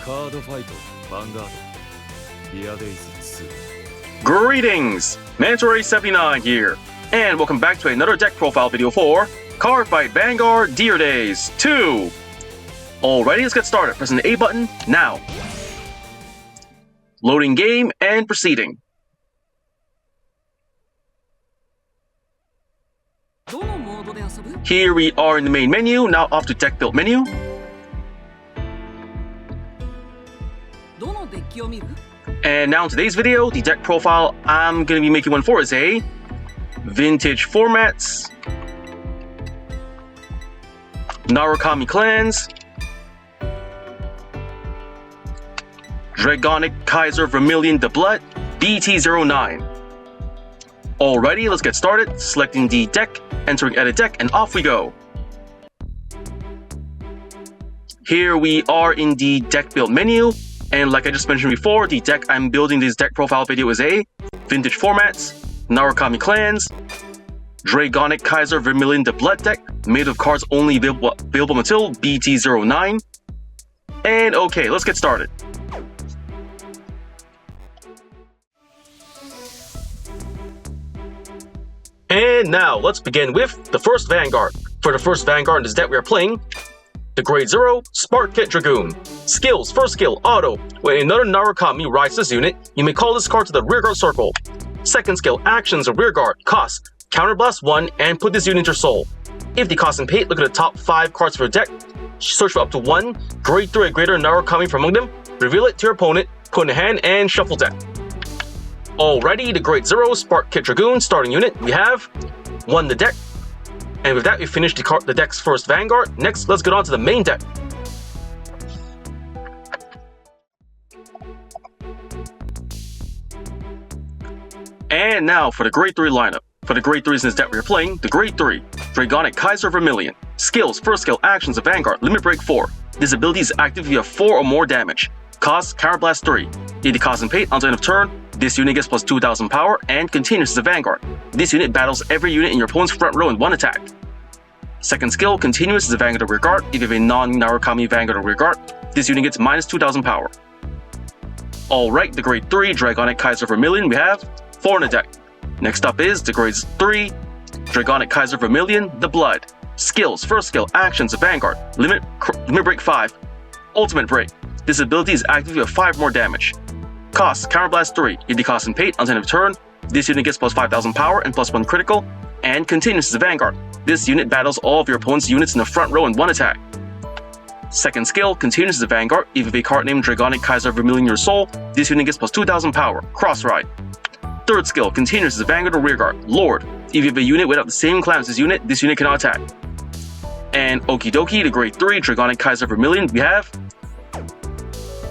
Cardfight, Vanguard, Days 2. Greetings! Mandatory79 here, and welcome back to another deck profile video for Cardfight Vanguard Days 2. Alrighty, let's get started. Pressing the A button now. Loading game and proceeding. Here we are in the main menu, now off to deck build menu. And now in today's video, the deck profile I'm going to be making one for is a Vintage Formats, Narukami Clans, Dragonic Kaiser Vermillion the Blood, BT09. Alrighty, let's get started. Selecting the deck, entering edit deck, and off we go. Here we are in the deck build menu, and like I just mentioned before, the deck I'm building this deck profile video is a Vintage Formats, Narukami Clans, Dragonic Kaiser Vermillion the Blood deck, made of cards only available until BT09. And okay, let's get started. And now, let's begin with the first Vanguard. For the first Vanguard in this deck, we are playing the Grade 0 Spark Kit Dragoon. Skills, first skill, auto. When another Narukami rides this unit, you may call this card to the rearguard circle. Second skill, actions of rearguard. Cost, counterblast 1 and put this unit into your soul. If the cost and paid, look at the top 5 cards of your deck. Search for up to 1 Grade 3 or greater Narukami from among them. Reveal it to your opponent, put in a hand, and shuffle deck. Alrighty, the Grade 0 Spark Kit Dragoon starting unit, we have won the deck. And with that, we finished the deck's first Vanguard. Next, let's get on to the main deck. And now for the Grade 3 lineup. For the Grade 3s in this deck we are playing, the Grade 3 Dragonic Kaiser Vermillion. Skills, first skill, actions of Vanguard, limit break 4. This ability is active if you have 4 or more damage. Cost, counterblast 3. If the cost and paid until end of turn, this unit gets plus 2000 power and continues as a Vanguard. This unit battles every unit in your opponent's front row in one attack. Second skill, continuous as a Vanguard or rearguard. If you have a non-Narukami Vanguard or rearguard, this unit gets minus 2000 power. Alright, the Grade 3 Dragonic Kaiser Vermillion, we have 4 in the deck. Next up is the Grade 3 Dragonic Kaiser Vermillion, the Blood. Skills, first skill, actions of Vanguard, limit break 5, ultimate break. This ability is active if you have 5 more damage. Cost, counterblast 3. If the cost and paid until end of turn, this unit gets plus 5000 power and plus 1 critical, and continues as a Vanguard. This unit battles all of your opponent's units in the front row in one attack. Second skill, continues as a Vanguard. If you have a card named Dragonic Kaiser Vermillion your soul, this unit gets plus 2000 power. Cross Ride. Third skill, continues as a Vanguard or rearguard. Lord. If you have a unit without the same clan as this unit, this unit cannot attack. And okie dokie, the Grade 3 Dragonic Kaiser Vermillion, we have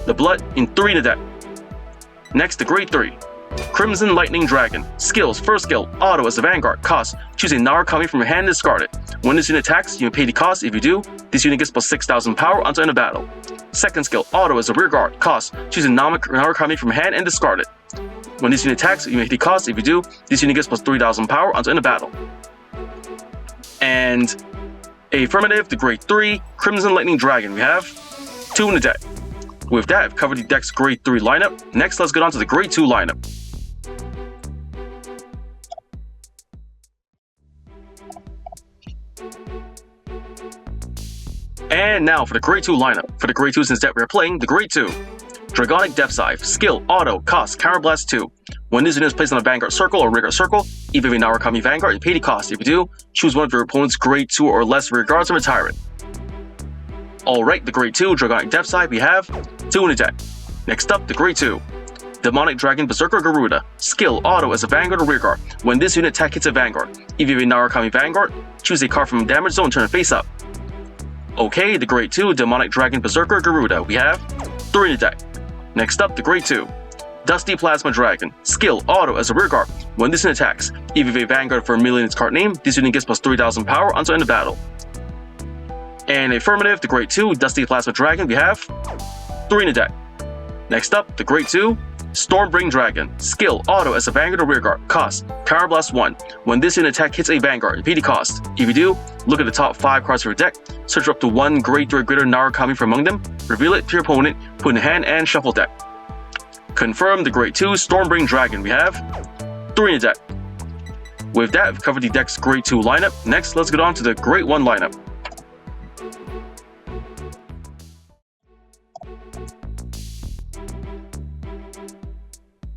the Blood in 3 in the deck. Next, the Grade 3 Crimson Lightning Dragon. Skills, first skill, auto as a Vanguard. Cost, choose a Narukami from your hand and discard it. When this unit attacks, you may pay the cost. If you do, this unit gets plus 6000 power until end of battle. Second skill, auto as a rearguard. Cost, choose a Narukami from your hand and discard it. When this unit attacks, you may pay the cost. If you do, this unit gets plus 3000 power until end of battle. And affirmative, the Grade 3 Crimson Lightning Dragon. We have 2 in the deck. With that, I've covered the deck's Grade 3 lineup. Next, let's get on to the Grade 2 lineup. And now for the Grade 2 lineup. For the Grade 2s in this deck, we are playing the Grade 2 Dragonic Depth Scythe. Skill, auto, cost, counterblast 2. When this unit is placed on a Vanguard circle or rearguard circle, if you have a Narukami Vanguard, you pay the cost. If you do, choose one of your opponent's Grade 2 or less rearguards and retire it. Alright, the Grade 2 Dragonic Depth Scythe, we have 2 in the deck. Next up, the Grade 2 Demonic Dragon Berserker Garuda. Skill, auto as a Vanguard or rearguard. When this unit attack hits a Vanguard, if you have a Narukami Vanguard, choose a card from damage zone and turn it face up. Okay, the Grade 2 Demonic Dragon Berserker Garuda, we have 3 in the deck. Next up, the Grade 2 Dusty Plasma Dragon. Skill, auto as a rearguard. When this unit attacks, if you have a Vanguard for Vermillion its card name, this unit gets plus 3000 power until end of battle. And affirmative, the Grade 2 Dusty Plasma Dragon, we have 3 in the deck. Next up, the Grade 2 Stormbring Dragon. Skill, auto as a Vanguard or rearguard. Cost, counterblast 1. When this unit attack hits a Vanguard, you pay the cost. If you do, look at the top 5 cards of your deck. search up to one grade 3 or greater Narukami from among them, reveal it to your opponent, put in hand, and shuffle deck. Confirm the grade 2 Stormbringer Dragon. We have 3 in the deck. With that, we've covered the deck's grade 2 lineup. Next, let's get on to the grade 1 lineup.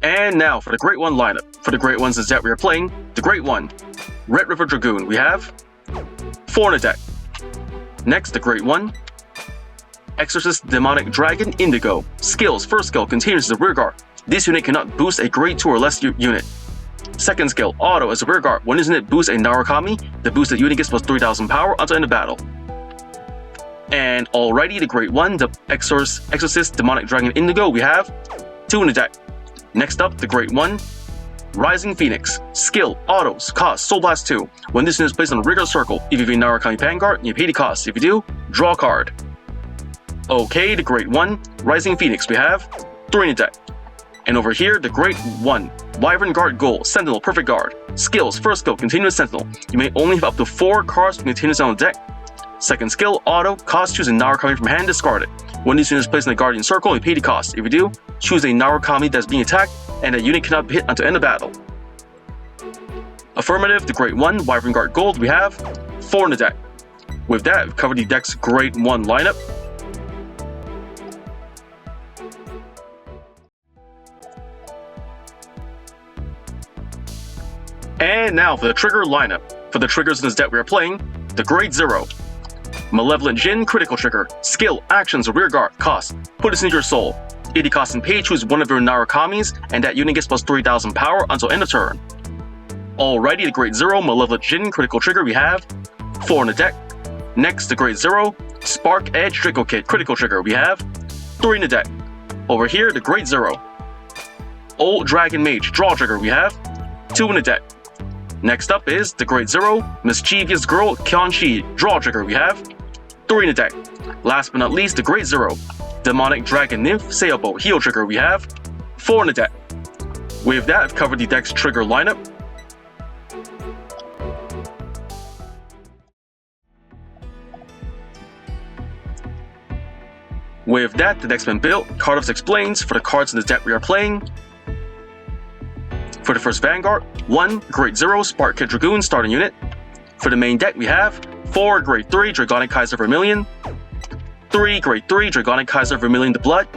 And now for the grade 1 lineup. For the grade 1s that we are playing, the grade 1 Red River Dragoon. We have 4 in the deck. Next, the grade 1 Exorcist Demonic Dragon Indigo. Skills. First skill continues as a rear guard. This unit cannot boost a grade 2 or less unit. Second skill, auto as a rear guard. When this unit boosts a Narukami, the boosted unit gets plus 3000 power until end of battle. And alrighty, the grade 1, the Exorcist Demonic Dragon Indigo, we have 2 in the deck. Next up, the grade 1 Rising Phoenix. Skill, autos, cost, Soul Blast 2. When this unit is placed on a regular circle, if you have a Narukami Vanguard, you pay the cost. If you do, draw a card. Okay, the grade 1 Rising Phoenix, we have 3 in the deck. And over here, the grade 1 Wyvern Guard Gold, Sentinel, Perfect Guard. Skills, first skill, Continuous Sentinel. You may only have up to 4 cards from Continuous on the deck. Second skill, auto, cost, choose a Narukami from hand, discard it. When this unit is placed in the Guardian Circle, you pay the cost. If you do, choose a Narukami that's being attacked, and that unit cannot be hit until end of battle. Affirmative, the grade 1 Wyvern Guard Gold, we have 4 in the deck. With that, we've covered the deck's grade 1 lineup. And now for the trigger lineup. For the triggers in this deck we are playing, the grade 0 Malevolent Jinn Critical Trigger. Skill, actions, rear guard, cost. Put this into your soul. 80 cost and pay, choose one of your Narukamis, and that unit gets plus 3000 power until end of turn. Alrighty, the grade 0 Malevolent Jinn Critical Trigger, we have 4 in the deck. Next, the grade 0 Spark Edge Draco Kid Critical Trigger, we have 3 in the deck. Over here, the grade 0 Old Dragon Mage Draw Trigger, we have 2 in the deck. Next up is the grade 0 Mischievous Girl Kyanshi Draw Trigger, we have 3 in the deck. Last but not least, the grade 0 Demonic Dragon Nymph Sailboat Heal Trigger, we have 4 in the deck. With that, I've covered the deck's trigger lineup. With that, the deck's been built. Cardfight explains for the cards in the deck we are playing. For the first Vanguard, 1 grade 0 Spark Kid Dragoon starting unit. For the main deck, we have 4 grade 3 Dragonic Kaiser Vermillion, 3 grade 3 Dragonic Kaiser Vermillion the Blood,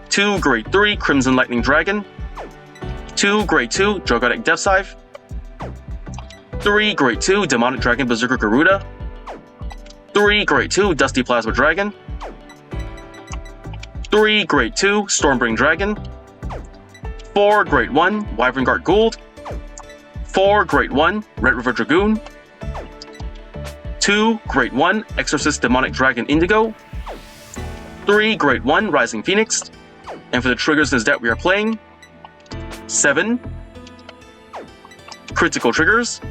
2 grade 3 Crimson Lightning Dragon, 2 grade 2 Dragonic Death Scythe, 3 grade 2 Demonic Dragon Berserker Garuda, 3 grade 2 Dusty Plasma Dragon, 3 grade 2 Stormbringer Dragon, 4 grade 1 Wyvern Guard Gold, 4 grade 1 Red River Dragoon, 2 grade 1 Exorcist Demonic Dragon Indigo, 3 grade 1 Rising Phoenix, and for the triggers in this deck we are playing, 7 critical triggers,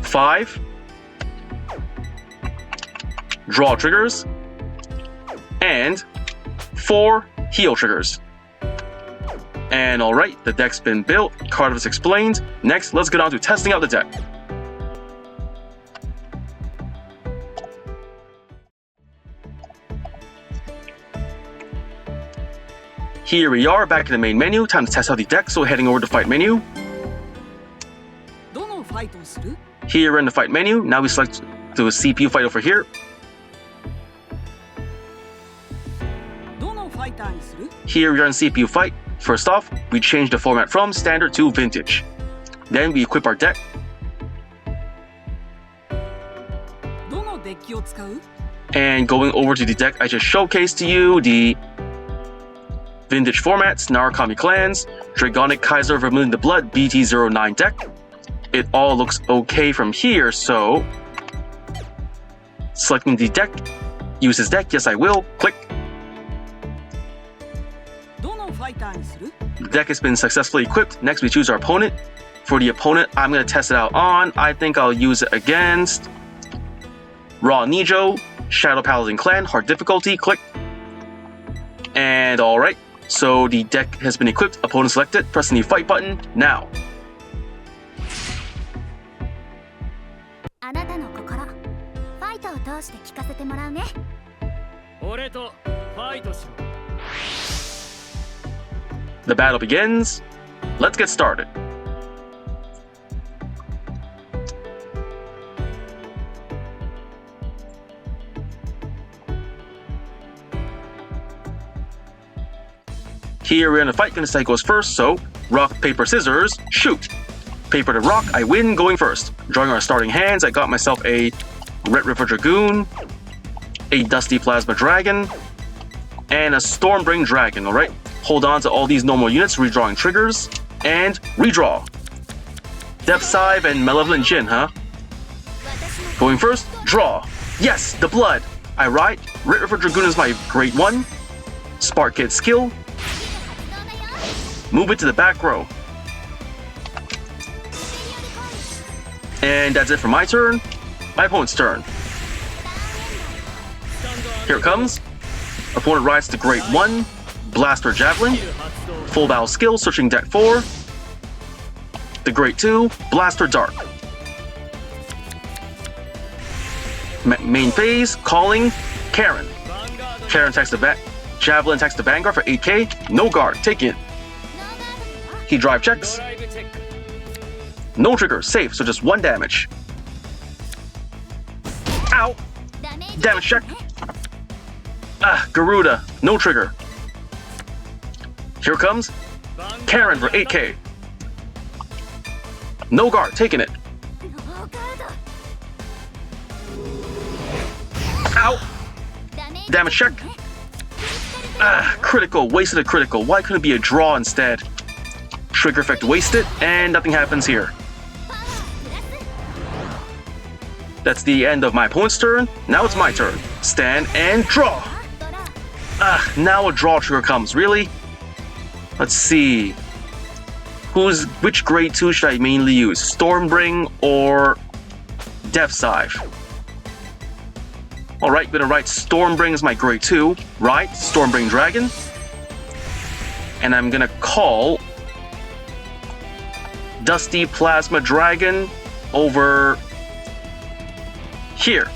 5 draw triggers, and 4 heal triggers. And alright, the deck's been built, Cardfight explained. Next, let's get on to testing out the deck. Here we are back in the main menu, time to test out the deck, so heading over to fight menu. Here in the fight menu, now we select the CPU fight over here. Here we are in CPU fight. First off, we change the format from standard to vintage. Then we equip our deck. And going over to the deck I just showcased to you, the vintage formats, Narukami Clans, Dragonic Kaiser Vermillion the Blood BT09 deck. It all looks okay from here, so selecting the deck, use this deck, yes I will, click. The deck has been successfully equipped. Next we choose our opponent. For the opponent, I'm going to test it out on, I think I'll use it against Raw Nijo, Shadow Paladin Clan, hard difficulty, click. And alright, so the deck has been equipped, opponent selected, pressing the fight button now. 通して聞かせてもらうね。俺とファイトしろ。 The battle begins. Let's get started. Here we're in a fight, gonna say goes first, so rock, paper, scissors, shoot. Paper to rock, I win going first. Drawing our starting hands, I got myself a Red River Dragoon, a Dusty Plasma Dragon, and a Stormbring Dragon, alright? Hold on to all these normal units, redrawing triggers, and redraw. Depth Sive and Malevolent Jin, huh? Going first, draw. Yes, the blood. I ride. Red River Dragoon is my grade 1. Spark Kid skill. Move it to the back row. And that's it for my turn. My opponent's turn. Here it comes. Opponent rides to grade 1. Blaster Javelin. Full battle skill, searching deck 4. The grade 2. Blaster Dart. Main phase, calling Karen. Karen attacks the Javelin attacks the Vanguard for 8k. No guard, take it. He drive checks. No trigger, safe, so just 1 damage. Ow! Damage check. Garuda, no trigger. Here comes Karen for 8k. No guard, taking it. Ow! Damage check. Critical, wasted a critical. Why couldn't it be a draw instead? Trigger effect wasted, and nothing happens here. That's the end of my opponent's turn. Now it's my turn. Stand and draw. Now a draw trigger comes. Really? Let's see. Which grade 2 should I mainly use? Stormbring or Depth Sive? Alright, gonna write Stormbring as my grade 2. Right, Stormbring Dragon. And I'm gonna call Dusty Plasma Dragon over here.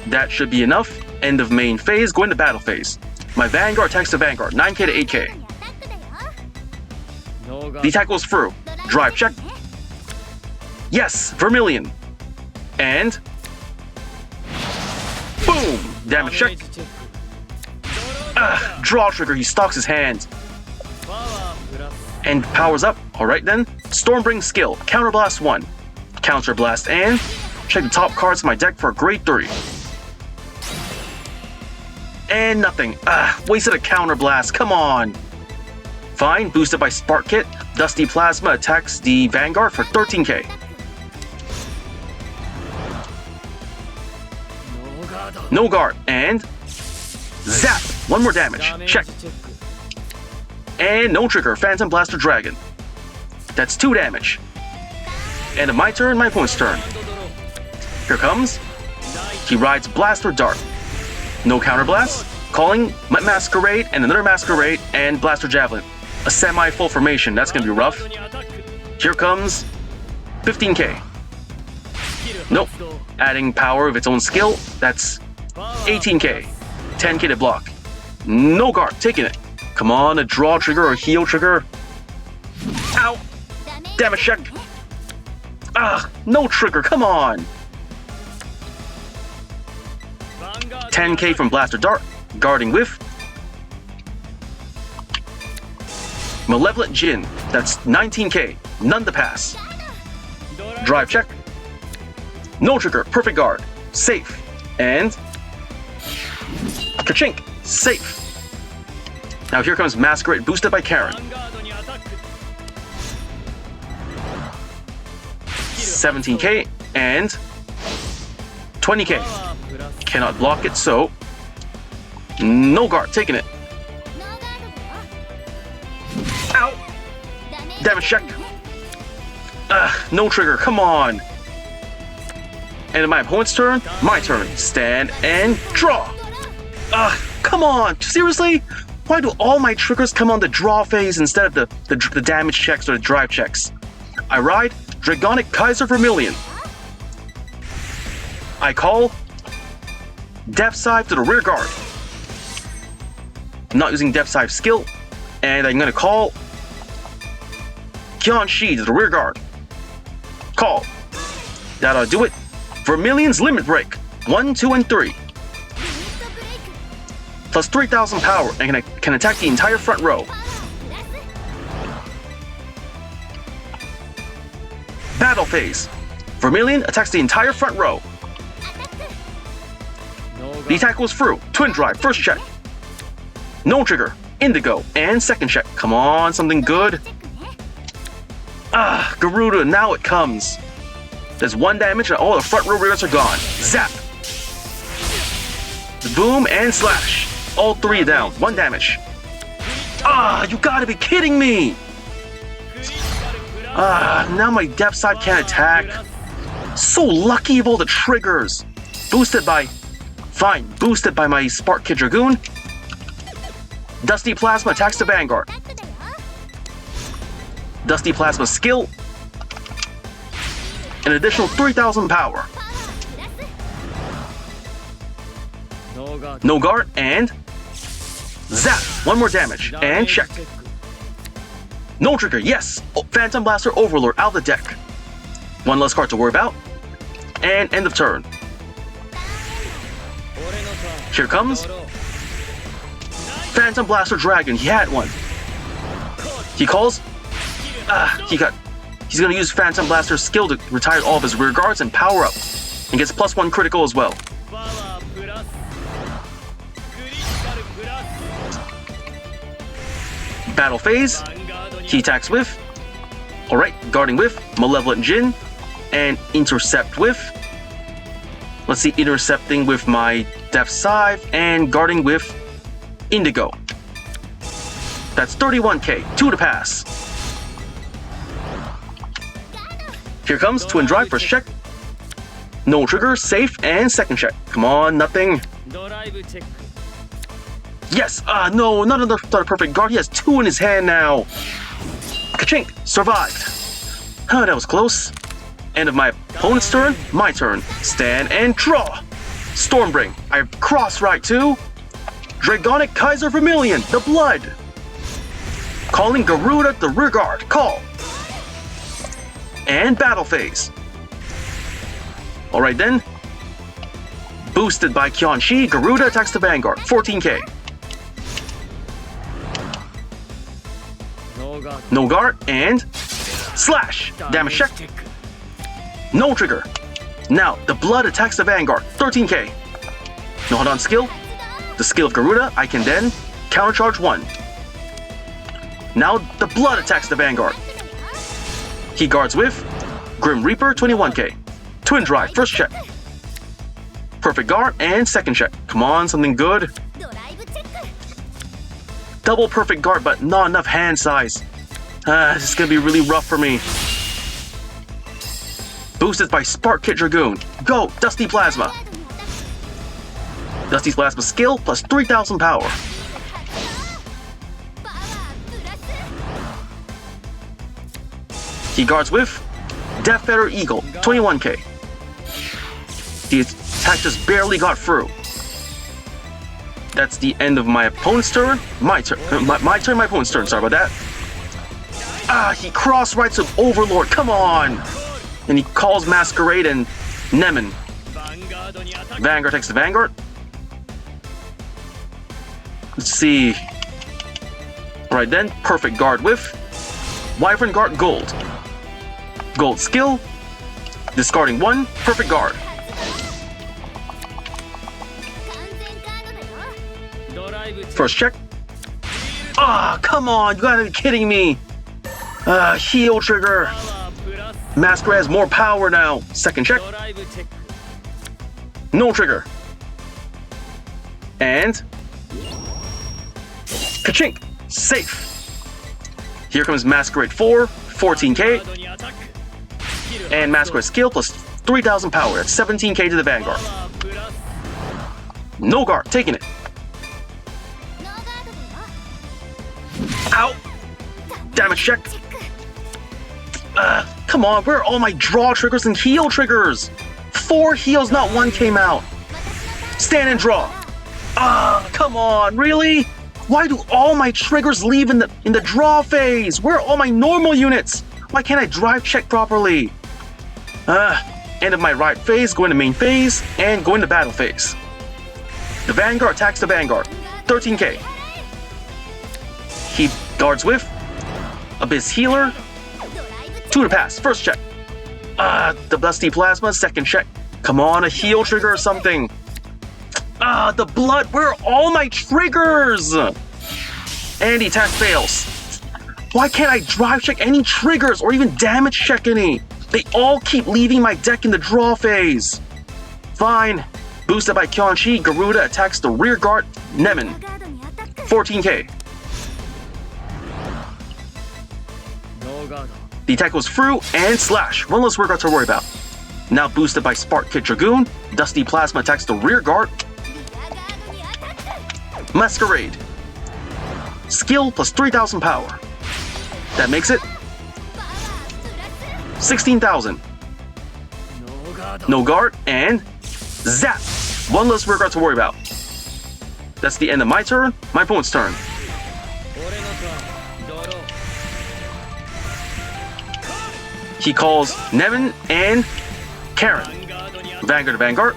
That should be enough. End of main phase, go into battle phase. My Vanguard attacks the Vanguard, 9k to 8k. The attack goes through. Drive check. Yes, Vermillion. And boom! Damage check. Draw trigger, he stalks his hand. And powers up. Alright then. Stormbring skill. Counterblast 1. Counterblast and check the top cards of my deck for a grade 3. And nothing. Wasted a counterblast. Come on. Fine. Boosted by Spark Kit. Dusty Plasma attacks the Vanguard for 13k. No guard. And zap. 1 more damage. Check. And no trigger, Phantom Blaster Dragon. That's 2 damage. End of my turn, my opponent's turn. Here comes. He rides Blaster Dart. No counterblast. Calling Masquerade and another Masquerade and Blaster Javelin. A semi-full formation, that's gonna be rough. Here comes 15k. Nope. Adding power of its own skill, that's 18k. 10k to block. No guard, taking it. Come on, a draw trigger or heal trigger. Ow! Damage check. No trigger, come on. 10k from Blaster Dart, guarding whiff. Malevolent Jin, that's 19k, none to pass. Drive check. No trigger, perfect guard, safe. And ka-chink, safe. Now here comes Masquerade, boosted by Karen. 17k and 20k. Cannot block it, so no guard, taking it. Ow! Damage check. No trigger, come on. And my opponent's turn, my turn. Stand and draw. Come on, seriously? Why do all my triggers come on the draw phase instead of the damage checks or the drive checks? I ride Dragonic Kaiser Vermillion. I call Depth Scythe to the rear guard. I'm not using Depth Scythe skill, and I'm gonna call Kyonshi to the rear guard. Call. That'll do it. Vermillion's Limit Break. 1, 2, and 3. Plus 3,000 power and can attack the entire front row. Battle phase. Vermillion attacks the entire front row. The attack goes through. Twin Drive, first check. No trigger. Indigo, and second check. Come on, something good. Ah, Garuda, now it comes. There's 1 damage and all the front row rears are gone. Zap. Boom and slash. All 3 down. 1 damage. Ah, you gotta be kidding me. Ah, now my depth side can't attack. So lucky of all the triggers. Boosted by... Fine, boosted by my Spark Kid Dragoon. Dusty Plasma attacks the Vanguard. Dusty Plasma skill. An additional 3,000 power. No guard and... Zap! 1 more damage. And check. No trigger, yes! Oh, Phantom Blaster Overlord out of the deck. 1 less card to worry about. And end of turn. Here comes Phantom Blaster Dragon. He had one. He calls. He's gonna use Phantom Blaster's skill to retire all of his rear guards and power up. And gets +1 critical as well. Battle phase. He attacks with. Alright, guarding with Malevolent Jin. And intercept with. Let's see, intercepting with my Depth Scythe and guarding with Indigo. That's 31k, 2 to pass. Here comes Twin Drive, first check. No trigger, safe, and second check. Come on, nothing. Yes, no, not a perfect guard. He has 2 in his hand now. Ka-chink, survived. Oh, that was close. End of my opponent's turn, my turn. Stand and draw. Stormbring. I have cross right to Dragonic Kaiser Vermillion, the blood. Calling Garuda the rear guard. Call. And battle phase. Alright then. Boosted by Kyonshi, Garuda attacks the Vanguard. 14k. No guard and slash. Damage check. No trigger. Now, the blood attacks the Vanguard. 13k. No hold on skill. The skill of Garuda, I can then countercharge 1. Now, the blood attacks the Vanguard. He guards with Grim Reaper, 21k. Twin Drive, first check. Perfect guard and second check. Come on, something good. Double perfect guard, but not enough hand size. This is gonna be really rough for me. Boosted by Spark Kit Dragoon. Go, Dusty Plasma. Dusty Plasma skill plus 3,000 power. He guards with Death Feather Eagle, 21k. The attack just barely got through. That's the end of my opponent's turn. My turn, my turn, my opponent's turn, sorry about that. He cross-rights with Overlord, come on! And he calls Masquerade and Nemen. Vanguard takes the Vanguard. Let's see. Alright then, perfect guard with Wyvern Guard Gold. Gold skill. Discarding 1, perfect guard. First check. Come on, you gotta be kidding me. Heal trigger. Masquerade has more power now. Second check. No trigger. And ka-chink. Safe. Here comes Masquerade 4, 14k. And Masquerade skill plus 3,000 power. That's 17k to the Vanguard. No guard, taking it. Ow! Damage check. Come on, where are all my draw triggers and heal triggers? 4 heals, not 1 came out. Stand and draw. Ah, come on, really? Why do all my triggers leave in the draw phase? Where are all my normal units? Why can't I drive check properly? End of my ride phase, go into main phase, and go into battle phase. The Vanguard attacks the Vanguard. 13k. He guards with Abyss Healer. 2 to pass. First check. The Dusty Plasma. Second check. Come on, a heal trigger or something. The blood. Where are all my triggers? And the attack fails. Why can't I drive check any triggers or even damage check any? They all keep leaving my deck in the draw phase. Fine. Boosted by Kyonchi, Garuda attacks the rear guard, Nemen. 14k. The attack goes through and slash. One less rear guard to worry about. Now boosted by Spark Kid Dragoon, Dusty Plasma attacks the rear guard. Masquerade. Skill plus 3,000 power. That makes it 16,000. No guard and zap. One less rear guard to worry about. That's the end of my turn. My opponent's turn. He calls Nevin and Karen. Vanguard to Vanguard.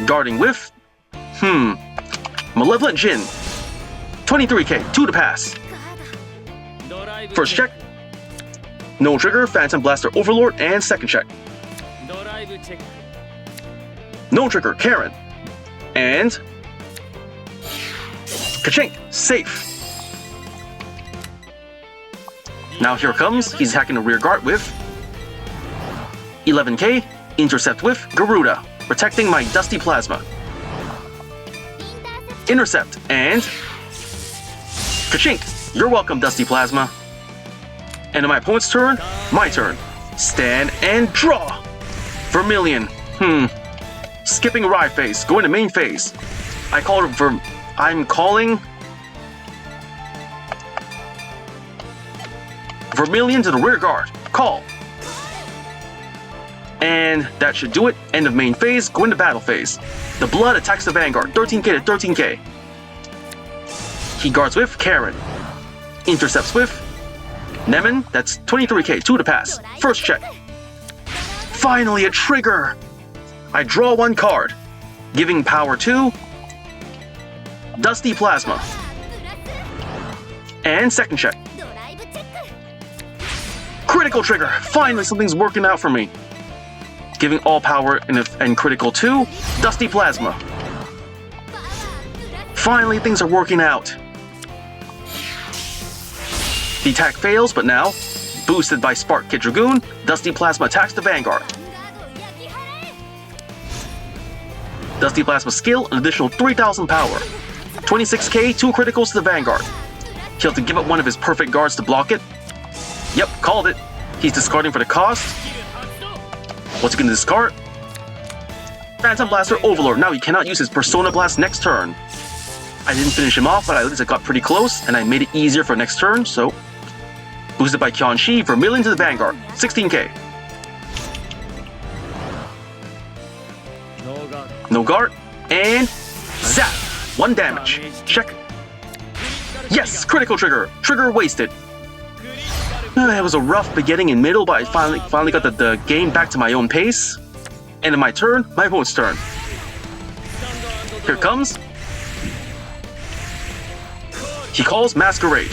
Guarding with Malevolent Jin. 23k, 2 to pass. First check. No trigger, Phantom Blaster Overlord, and second check. No trigger, Karen. And Kachink, safe. Now here comes, he's hacking the rear guard with 11k, intercept with Garuda, protecting my Dusty Plasma. Intercept and Kachink, you're welcome, Dusty Plasma. And on my opponent's turn, my turn. Stand and draw. Vermillion. Skipping ride phase, going to main phase. I'm calling Vermillion to the rear guard. Call. And that should do it. End of main phase, go into battle phase. The blood attacks the Vanguard. 13k to 13k. He guards with Karen. Intercepts with Nemen. That's 23k, 2 to pass. First check. Finally a trigger. I draw 1 card, giving power to Dusty Plasma. And second check. Critical trigger. Finally something's working out for me. Giving all power and critical to Dusty Plasma. Finally things are working out. The attack fails, but now, boosted by Spark Kid Dragoon, Dusty Plasma attacks the Vanguard. Dusty Plasma skill, an additional 3,000 power. 26k, 2 criticals to the Vanguard. He'll have to give up one of his perfect guards to block it. Yep, called it. He's discarding for the cost. What's he gonna discard? Phantom Blaster Overlord. Now he cannot use his Persona Blast next turn. I didn't finish him off, but at least I got pretty close, and I made it easier for next turn, so... Boosted by Kyonchi, Vermillion to the Vanguard. 16k. No guard. And... zap! 1 damage. Check. Yes! Critical trigger. Trigger wasted. It was a rough beginning and middle, but I finally got the game back to my own pace. End of my turn, my opponent's turn. Here comes. He calls Masquerade.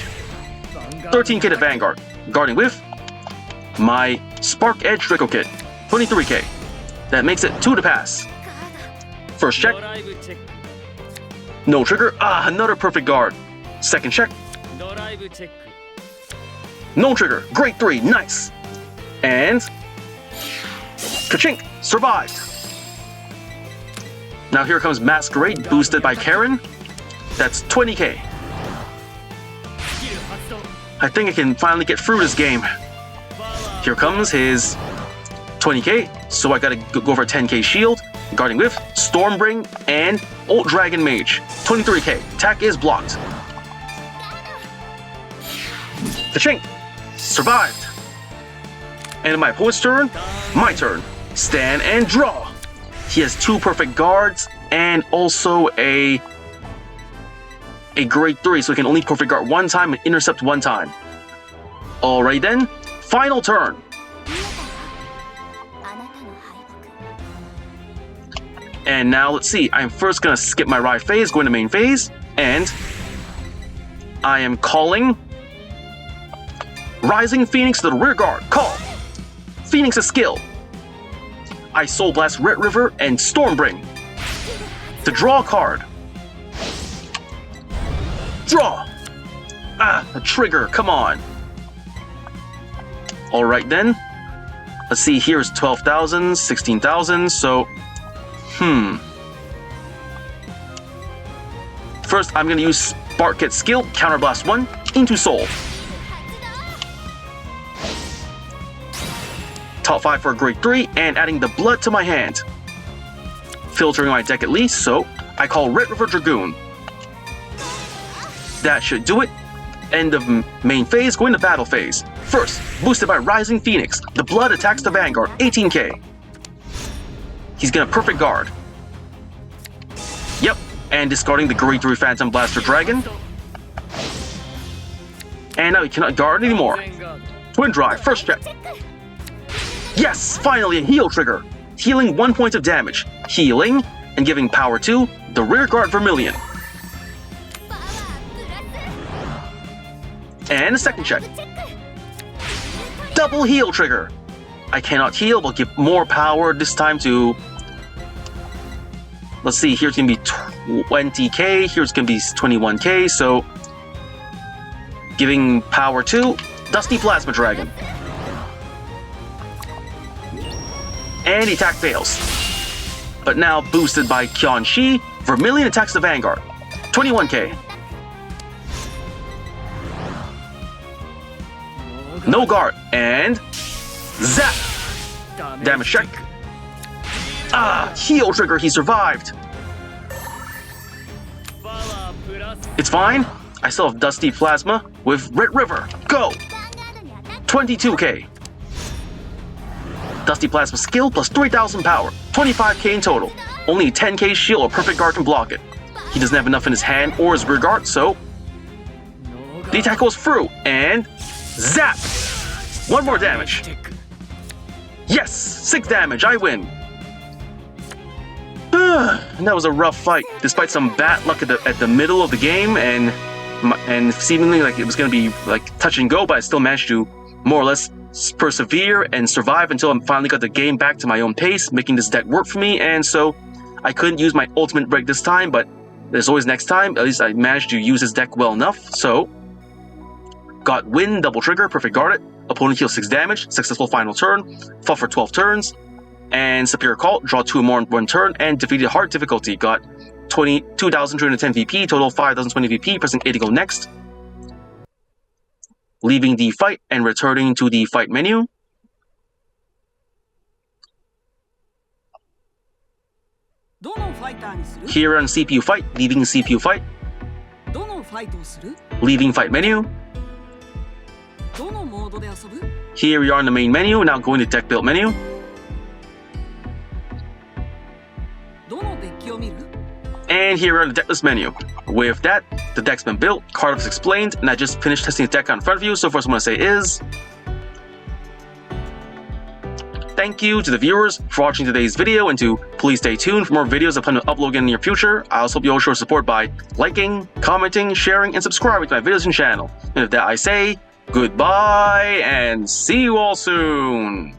13k to Vanguard. Guarding with my Spark Edge Draco Kid. 23k. That makes it 2 to pass. First check. No trigger. Another perfect guard. Second check. No trigger. Grade 3. Nice. And Kachink. Survived. Now here comes Masquerade, boosted by Karen. That's 20k. I think I can finally get through this game. Here comes his 20k, so I gotta go for 10k shield. Guarding with Stormbring and Old Dragon Mage. 23k. Attack is blocked. Kachink. Survived. And in my opponent's turn, my turn. Stand and draw. He has 2 perfect guards and also a grade 3, so he can only perfect guard 1 time and intercept 1 time. Alright then, final turn. And now let's see, I'm first gonna skip my ride phase, go into main phase, and I am calling Rising Phoenix to the rear guard. Call Phoenix's skill. I Soul Blast Red River and Stormbring to draw a card. Draw! Ah, a trigger, come on. Alright then. Let's see, here's 12,000, 16,000, so... First, I'm gonna use Spark Kit skill, Counterblast 1, into Soul. Top 5 for a grade 3, and adding the blood to my hand. Filtering my deck at least, so I call Red River Dragoon. That should do it. End of main phase, going to battle phase. First, boosted by Rising Phoenix, the blood attacks the Vanguard, 18k. He's gonna perfect guard. Yep, and discarding the grade 3 Phantom Blaster Dragon. And now he cannot guard anymore. Twin Drive, first check. Yes, finally a heal trigger. Healing 1 point of damage. Healing, and giving power to the rear guard Vermillion. And a second check. Double heal trigger. I cannot heal, but give more power this time to... Let's see, here's gonna be 20k, here's gonna be 21k, so... Giving power to Dusty Plasma Dragon. And the attack fails. But now boosted by Kyon Shi, Vermillion attacks the Vanguard. 21k. No guard, and zap! Damage check. Ah, heal trigger, he survived. It's fine. I still have Dusty Plasma with Red River. Go! 22k. Dusty Plasma skill plus 3,000 power. 25k in total. Only 10k shield or perfect guard can block it. He doesn't have enough in his hand or his rear guard, so... The attack goes through, and... Zap! 1 more damage. Yes! 6 damage, I win. And that was a rough fight. Despite some bad luck at the middle of the game, and seemingly like it was going to be like touch and go, but I still managed to more or less persevere and survive until I finally got the game back to my own pace, making this deck work for me. And so I couldn't use my ultimate break this time, but there's always next time. At least I managed to use this deck well enough. So got win, double trigger, perfect guarded. Opponent heals 6 damage, successful final turn, fought for 12 turns, and superior call, draw 2 more in 1 turn, and defeated hard difficulty, got 2,310 VP, total 5,020 VP, pressing A to go next. Leaving the fight and returning to the fight menu. Here on CPU fight, leaving CPU fight. Leaving fight menu. Here we are in the main menu, now going to deck build menu. And here are the decklist menu. With that, the deck's been built, card is explained, and I just finished testing the deck out in front of you. So first I want to say is... Thank you to the viewers for watching today's video, and to please stay tuned for more videos I plan to upload in the near future. I also hope you all show support by liking, commenting, sharing, and subscribing to my videos and channel. And with that I say, goodbye, and see you all soon!